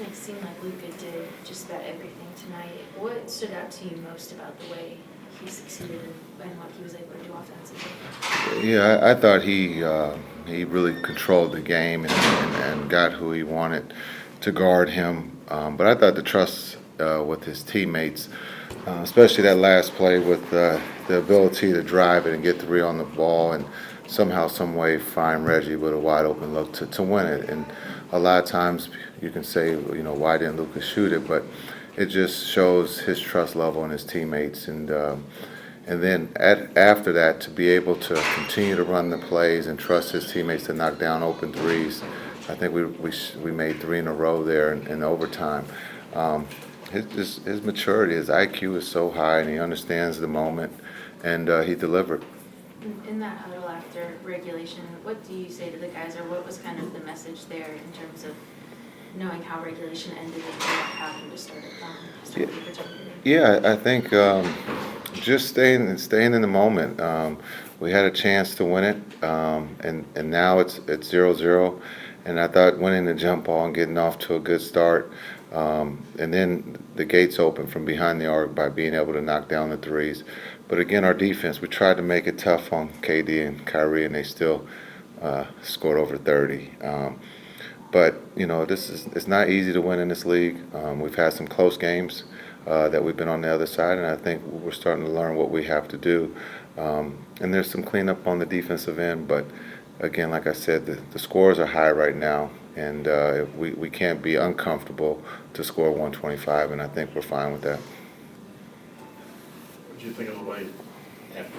It seemed like Luka did just about everything tonight. What stood out to you most about the way he succeeded and what he was able to do offensively? Yeah, I thought he really controlled the game and got who he wanted to guard him. But I thought the trust with his teammates, especially that last play with the ability to drive it and get three on the ball and somehow, some way find Reggie with a wide open look to win it. And a lot of times you can say, why didn't Luka shoot it? But it just shows his trust level in his teammates. And then after that, to be able to continue to run the plays and trust his teammates to knock down open threes. I think we made three in a row there in overtime. His maturity, his IQ is so high, and he understands the moment, and he delivered. In that huddle after regulation, what do you say to the guys, or what was kind of the message there in terms of knowing how regulation ended and what happened to start the particular game? Yeah, I think just staying in the moment. We had a chance to win it, and now it's 0-0. And I thought winning the jump ball and getting off to a good start, and then the gates open from behind the arc by being able to knock down the threes. But again, our defense, we tried to make it tough on KD and Kyrie, and they still scored over 30. But it's not easy to win in this league. We've had some close games that we've been on the other side, and I think we're starting to learn what we have to do. And there's some cleanup on the defensive end, but again, like I said, the scores are high right now, and we can't be uncomfortable to score 125, and I think we're fine with that. What do you think of the way after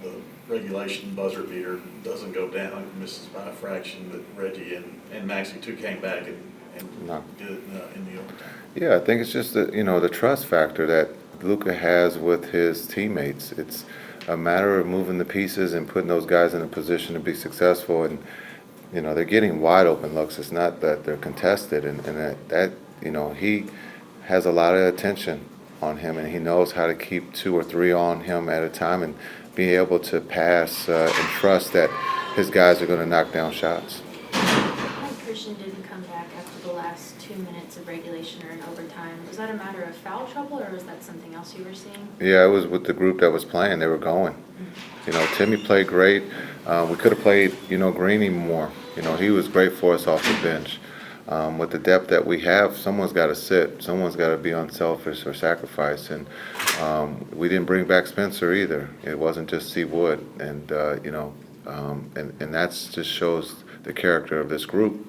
the regulation buzzer beater doesn't go down, misses by a fraction, that Reggie and Maxi too came back and did it in the overtime? Yeah, I think it's just the trust factor that Luka has with his teammates. It's a matter of moving the pieces and putting those guys in a position to be successful, and they're getting wide open looks. It's not that they're contested, and that he has a lot of attention on him, and he knows how to keep two or three on him at a time and be able to pass and trust that his guys are going to knock down shots. Christian didn't come back after the last 2 minutes of regulation or in overtime. Was that a matter of foul trouble, or was that something else you were seeing? Yeah, it was with the group that was playing. They were going. Timmy played great. We could have played, Greeny more. He was great for us off the bench. With the depth that we have, someone's got to sit. Someone's got to be unselfish or sacrifice. And we didn't bring back Spencer either. It wasn't just C. Wood. And, and that just shows the character of this group.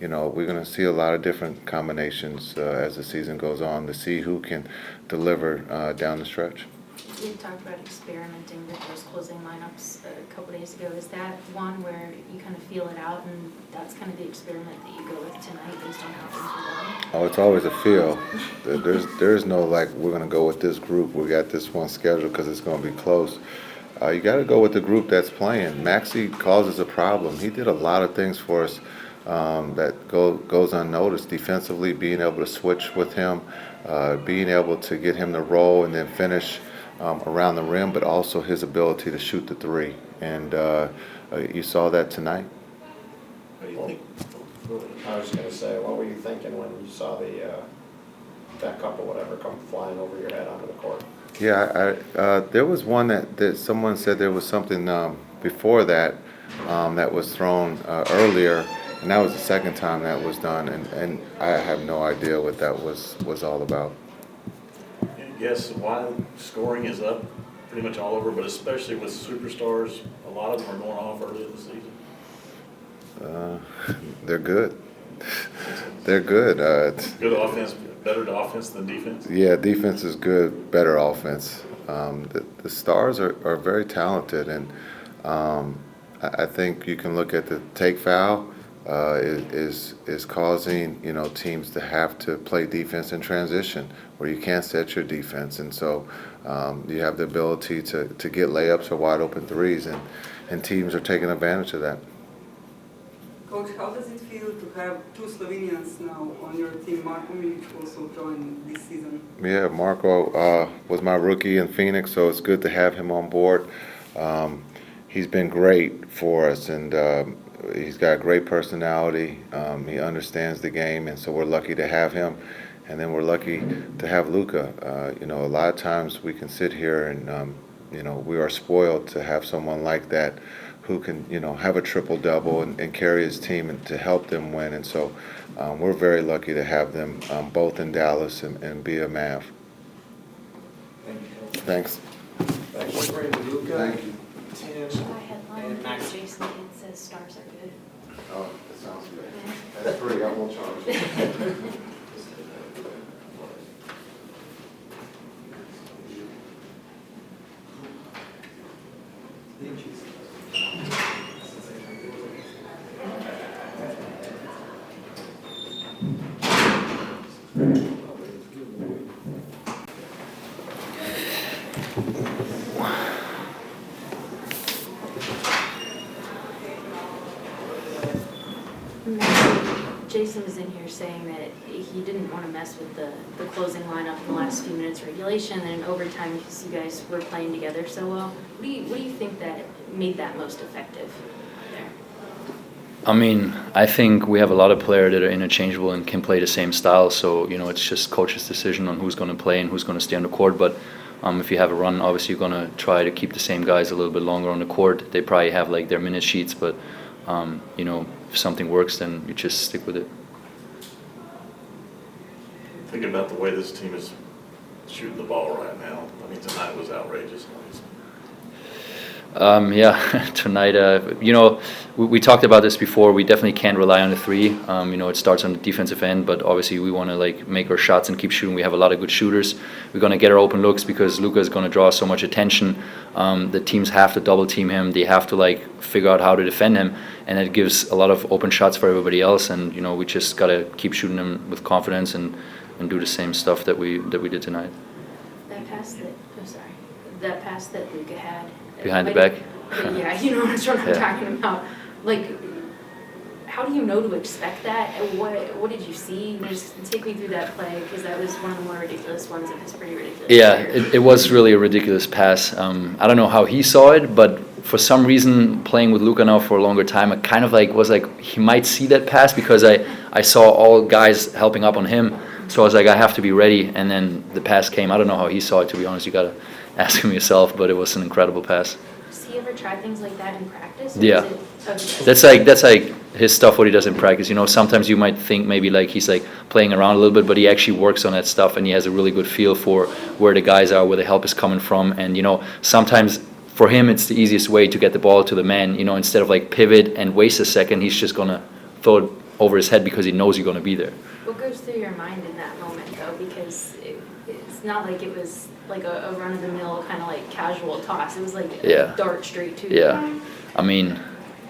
We're going to see a lot of different combinations as the season goes on to see who can deliver down the stretch. You talked about experimenting with those closing lineups a couple days ago. Is that one where you kind of feel it out, and that's kind of the experiment that you go with tonight based on how things are going? Oh, it's always a feel. There's no we're going to go with this group. We got this one scheduled because it's going to be close. You got to go with the group that's playing. Maxi causes a problem. He did a lot of things for us that goes unnoticed defensively, being able to switch with him, being able to get him to roll and then finish around the rim, but also his ability to shoot the three. And you saw that tonight. What do you think? I was going to say, what were you thinking when you saw that cup or whatever come flying over your head onto the court? Yeah, there was one that someone said there was something before that that was thrown earlier, and that was the second time that was done, and I have no idea what that was all about. Yes, why scoring is up pretty much all over, but especially with superstars, a lot of them are going off early in the season. They're good. They're good. Good offense, better offense than defense? Yeah, defense is good, better offense. The stars are very talented, and I think you can look at the take foul is causing teams to have to play defense in transition where you can't set your defense, and so you have the ability to get layups or wide open threes, and teams are taking advantage of that. Coach, how does it feel to have two Slovenians now on your team? Marko Milic also joined this season. Yeah, Marko was my rookie in Phoenix, so it's good to have him on board. He's been great for us, and he's got a great personality. He understands the game, and so we're lucky to have him. And then we're lucky to have Luka. You know, a lot of times we can sit here and, you know, we are spoiled to have someone like that who can, you know, have a triple-double and carry his team and to help them win. And so we're very lucky to have them both in Dallas and be a Mav. Thank you. Thanks. Thanks, Brandon, Luka. Thank you. Tim, I headline and Max. Jason Kidd says stars are good. Oh, that sounds good. That's free, I won't charge you. Jason was in here saying that he didn't want to mess with the closing lineup in the last few minutes of regulation, and in overtime because you guys were playing together so well. What do you think that made that most effective there? I mean, I think we have a lot of players that are interchangeable and can play the same style. So, you know, it's just coach's decision on who's going to play and who's going to stay on the court. But if you have a run, obviously you're going to try to keep the same guys a little bit longer on the court. They probably have like their minute sheets, but you know, if something works, then you just stick with it. Think about the way this team is shooting the ball right now. I mean, tonight was outrageous. Yeah, tonight, you know, we talked about this before. We definitely can't rely on the three. You know, it starts on the defensive end, but obviously we want to like make our shots and keep shooting. We have a lot of good shooters. We're going to get our open looks because Luka is going to draw so much attention. The teams have to double team him. They have to like figure out how to defend him, and it gives a lot of open shots for everybody else. And you know, we just got to keep shooting them with confidence and do the same stuff that we did tonight. That pass that Luka had. Behind the back? Yeah, you know what I'm Yeah. talking about. Like, how do you know to expect that? And what did you see? Just take me through that play, because that was one of the more ridiculous ones, and it's pretty ridiculous. Yeah, it was really a ridiculous pass. I don't know how he saw it, but for some reason, playing with Luka now for a longer time, I kind of like was like he might see that pass because I saw all guys helping up on him. So I was like, I have to be ready, and then the pass came. I don't know how he saw it, to be honest. You gotta ask him yourself, but it was an incredible pass. Does he ever try things like that in practice? Or Yeah. That's like his stuff, what he does in practice. You know, sometimes you might think maybe like he's like playing around a little bit, but he actually works on that stuff, and he has a really good feel for where the guys are, where the help is coming from. And you know, sometimes for him it's the easiest way to get the ball to the man. You know, instead of like pivot and waste a second, he's just gonna throw it over his head because he knows you're gonna be there. What goes through your mind in that moment, though? Because it's not like it was like a run-of-the-mill kind of like casual toss. It was like a dart straight to you. Yeah, I mean,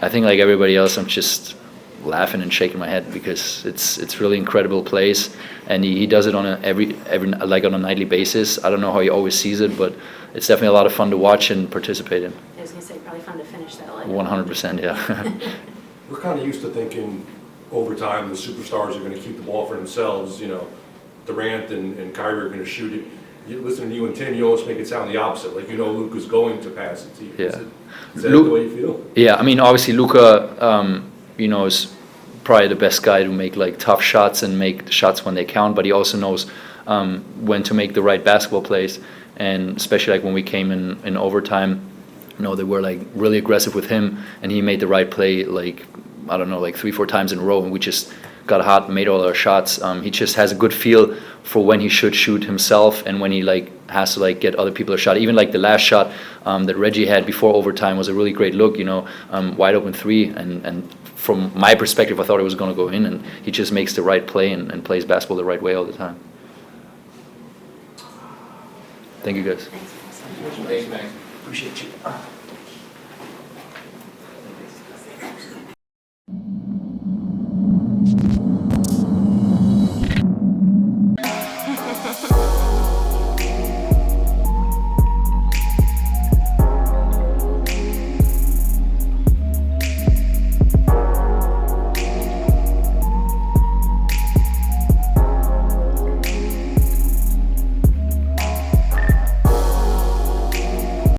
I think like everybody else, I'm just laughing and shaking my head because it's really incredible plays, and he does it on every like on a nightly basis. I don't know how he always sees it, but it's definitely a lot of fun to watch and participate in. I was gonna say probably fun to finish that. 100%, yeah. We're kind of used to thinking over time the superstars are going to keep the ball for themselves. You know, Durant and Kyrie are going to shoot it. You listen to you and Tim, you almost make it sound the opposite. Like, you know, Luka's going to pass it to you. Yeah. Is that the way you feel? Yeah, I mean, obviously Luka, you know, is probably the best guy to make like tough shots and make the shots when they count. But he also knows when to make the right basketball plays, and especially like when we came in overtime, you know, they were like really aggressive with him, and he made the right play like, I don't know, like 3-4 times in a row, and we just got hot and made all our shots. He just has a good feel for when he should shoot himself and when he like has to like get other people a shot. Even like the last shot that Reggie had before overtime was a really great look, you know, wide open three, and from my perspective I thought it was going to go in, and he just makes the right play and plays basketball the right way all the time. Thank you guys. Thanks. Thanks, Max. Appreciate you.